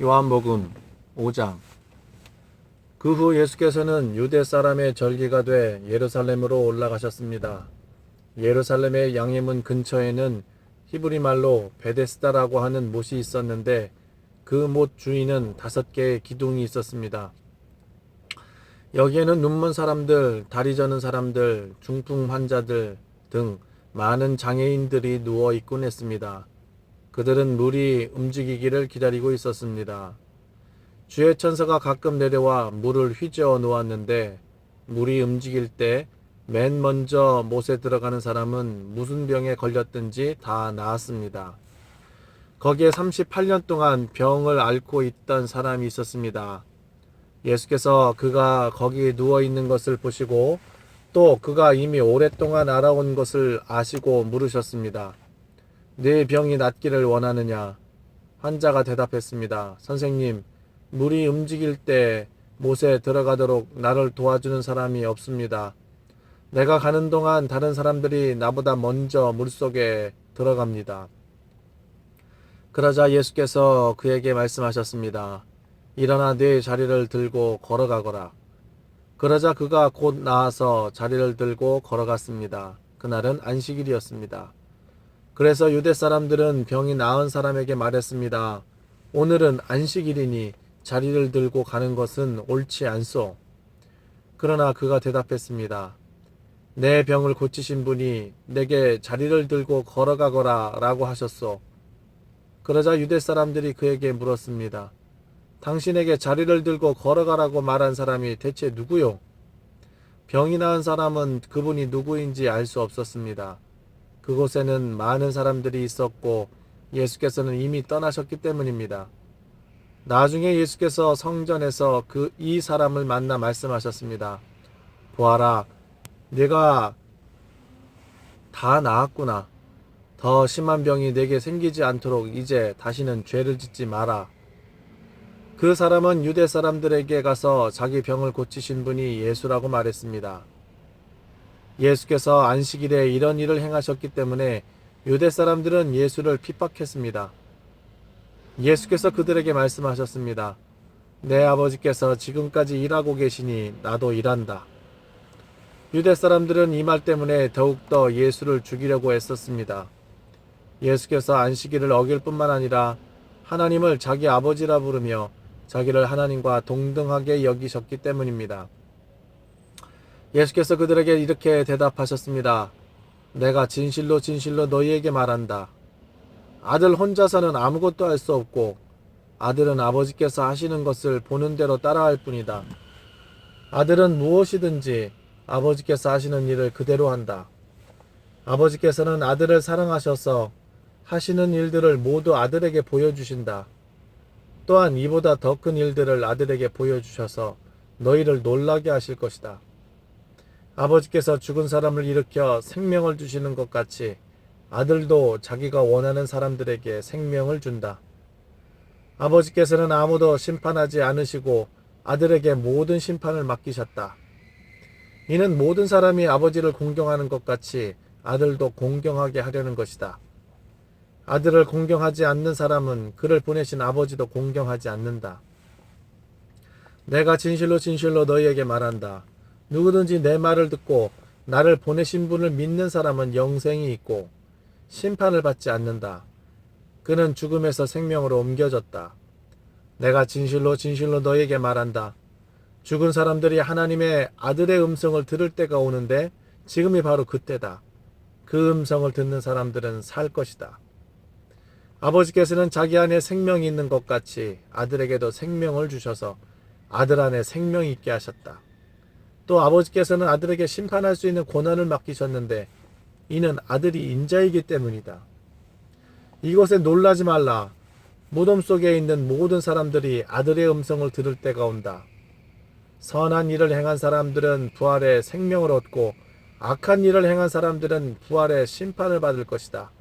요한복음 5장. 그 후 예수께서는 유대 사람의 절기가 돼 예루살렘으로 올라가셨습니다. 예루살렘의 양해문 근처에는 히브리 말로 베데스다라고 하는 못이 있었는데 그 못 주위는 5개의 기둥이 있었습니다. 여기에는 눈먼 사람들, 다리 저는 사람들, 중풍 환자들 등 많은 장애인들이 누워 있곤 했습니다. 그들은 물이 움직이기를 기다리고 있었습니다. 주의 천사가 가끔 내려와 물을 휘저어 놓았는데 물이 움직일 때 맨 먼저 못에 들어가는 사람은 무슨 병에 걸렸든지 다 나았습니다. 거기에 38년 동안 병을 앓고 있던 사람이 있었습니다. 예수께서 그가 거기 누워 있는 것을 보시고 또 그가 이미 오랫동안 알아온 것을 아시고 물으셨습니다. 네 병이 낫기를 원하느냐? 환자가 대답했습니다. 선생님, 물이 움직일 때 못에 들어가도록 나를 도와주는 사람이 없습니다. 내가 가는 동안 다른 사람들이 나보다 먼저 물속에 들어갑니다. 그러자 예수께서 그에게 말씀하셨습니다. 일어나 네 자리를 들고 걸어가거라. 그러자 그가 곧 나와서 자리를 들고 걸어갔습니다. 그날은 안식일이었습니다. 그래서 유대 사람들은 병이 나은 사람에게 말했습니다. 오늘은 안식일이니 자리를 들고 가는 것은 옳지 않소. 그러나 그가 대답했습니다. 내 병을 고치신 분이 내게 자리를 들고 걸어가거라 라고 하셨소. 그러자 유대 사람들이 그에게 물었습니다. 당신에게 자리를 들고 걸어가라고 말한 사람이 대체 누구요? 병이 나은 사람은 그분이 누구인지 알 수 없었습니다. 그곳에는 많은 사람들이 있었고 예수께서는 이미 떠나셨기 때문입니다. 나중에 예수께서 성전에서 이 사람을 만나 말씀하셨습니다. 보아라, 네가 다 나았구나. 더 심한 병이 내게 생기지 않도록 이제 다시는 죄를 짓지 마라. 그 사람은 유대 사람들에게 가서 자기 병을 고치신 분이 예수라고 말했습니다. 예수께서 안식일에 이런 일을 행하셨기 때문에 유대 사람들은 예수를 핍박했습니다. 예수께서 그들에게 말씀하셨습니다. 내 아버지께서 지금까지 일하고 계시니 나도 일한다. 유대 사람들은 이 말 때문에 더욱더 예수를 죽이려고 애썼습니다. 예수께서 안식일을 어길 뿐만 아니라 하나님을 자기 아버지라 부르며 자기를 하나님과 동등하게 여기셨기 때문입니다. 예수께서 그들에게 이렇게 대답하셨습니다. 내가 진실로 진실로 너희에게 말한다. 아들 혼자서는 아무것도 할 수 없고 아들은 아버지께서 하시는 것을 보는 대로 따라할 뿐이다. 아들은 무엇이든지 아버지께서 하시는 일을 그대로 한다. 아버지께서는 아들을 사랑하셔서 하시는 일들을 모두 아들에게 보여주신다. 또한 이보다 더 큰 일들을 아들에게 보여주셔서 너희를 놀라게 하실 것이다. 아버지께서 죽은 사람을 일으켜 생명을 주시는 것 같이 아들도 자기가 원하는 사람들에게 생명을 준다. 아버지께서는 아무도 심판하지 않으시고 아들에게 모든 심판을 맡기셨다. 이는 모든 사람이 아버지를 공경하는 것 같이 아들도 공경하게 하려는 것이다. 아들을 공경하지 않는 사람은 그를 보내신 아버지도 공경하지 않는다. 내가 진실로 진실로 너희에게 말한다. 누구든지 내 말을 듣고 나를 보내신 분을 믿는 사람은 영생이 있고 심판을 받지 않는다. 그는 죽음에서 생명으로 옮겨졌다. 내가 진실로 진실로 너희에게 말한다. 죽은 사람들이 하나님의 아들의 음성을 들을 때가 오는데 지금이 바로 그때다. 그 음성을 듣는 사람들은 살 것이다. 아버지께서는 자기 안에 생명이 있는 것 같이 아들에게도 생명을 주셔서 아들 안에 생명이 있게 하셨다. 또 아버지께서는 아들에게 심판할 수 있는 권한을 맡기셨는데 이는 아들이 인자이기 때문이다. 이것에 놀라지 말라. 무덤 속에 있는 모든 사람들이 아들의 음성을 들을 때가 온다. 선한 일을 행한 사람들은 부활의 생명을 얻고 악한 일을 행한 사람들은 부활의 심판을 받을 것이다.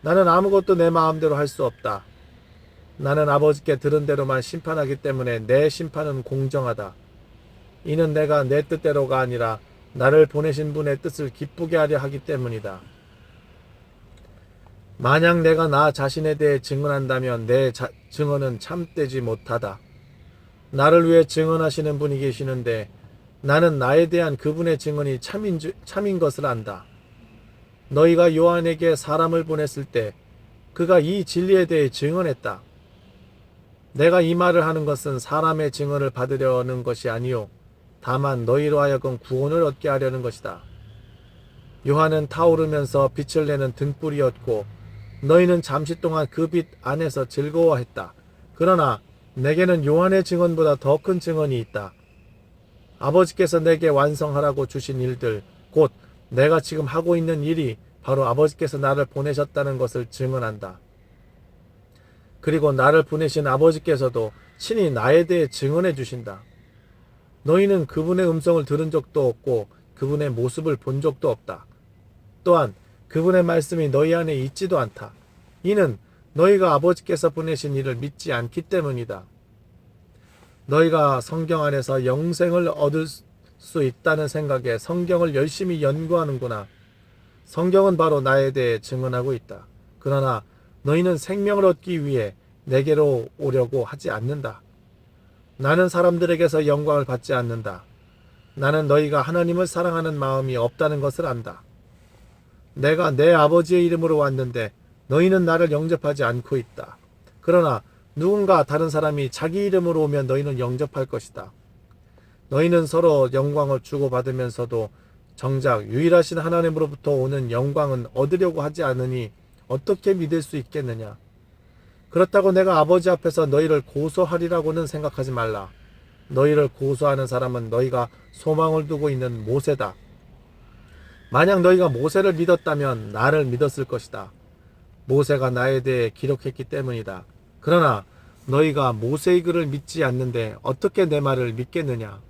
나는 아무것도 내 마음대로 할 수 없다. 나는 아버지께 들은 대로만 심판하기 때문에 내 심판은 공정하다. 이는 내가 내 뜻대로가 아니라 나를 보내신 분의 뜻을 기쁘게 하려 하기 때문이다. 만약 내가 나 자신에 대해 증언한다면 증언은 참되지 못하다. 나를 위해 증언하시는 분이 계시는데 나는 나에 대한 그분의 증언이 참인 것을 안다. 너희가 요한에게 사람을 보냈을 때 그가 이 진리에 대해 증언했다. 내가 이 말을 하는 것은 사람의 증언을 받으려는 것이 아니요 다만 너희로 하여금 구원을 얻게 하려는 것이다. 요한은 타오르면서 빛을 내는 등불이었고 너희는 잠시 동안 그 빛 안에서 즐거워했다. 그러나 내게는 요한의 증언보다 더 큰 증언이 있다. 아버지께서 내게 완성하라고 주신 일들, 곧 내가 지금 하고 있는 일이 바로 아버지께서 나를 보내셨다는 것을 증언한다. 그리고 나를 보내신 아버지께서도 친히 나에 대해 증언해 주신다. 너희는 그분의 음성을 들은 적도 없고 그분의 모습을 본 적도 없다. 또한 그분의 말씀이 너희 안에 있지도 않다. 이는 너희가 아버지께서 보내신 이를 믿지 않기 때문이다. 너희가 성경 안에서 영생을 얻을 수 있다는 생각에 성경을 열심히 연구하는구나. 성경은 바로 나에 대해 증언하고 있다. 그러나 너희는 생명을 얻기 위해 내게로 오려고 하지 않는다. 나는 사람들에게서 영광을 받지 않는다. 나는 너희가 하나님을 사랑하는 마음이 없다는 것을 안다. 내가 내 아버지의 이름으로 왔는데 너희는 나를 영접하지 않고 있다. 그러나 누군가 다른 사람이 자기 이름으로 오면 너희는 영접할 것이다. 너희는 서로 영광을 주고받으면서도 정작 유일하신 하나님으로부터 오는 영광은 얻으려고 하지 않으니 어떻게 믿을 수 있겠느냐. 그렇다고 내가 아버지 앞에서 너희를 고소하리라고는 생각하지 말라. 너희를 고소하는 사람은 너희가 소망을 두고 있는 모세다. 만약 너희가 모세를 믿었다면 나를 믿었을 것이다. 모세가 나에 대해 기록했기 때문이다. 그러나 너희가 모세의 글을 믿지 않는데 어떻게 내 말을 믿겠느냐.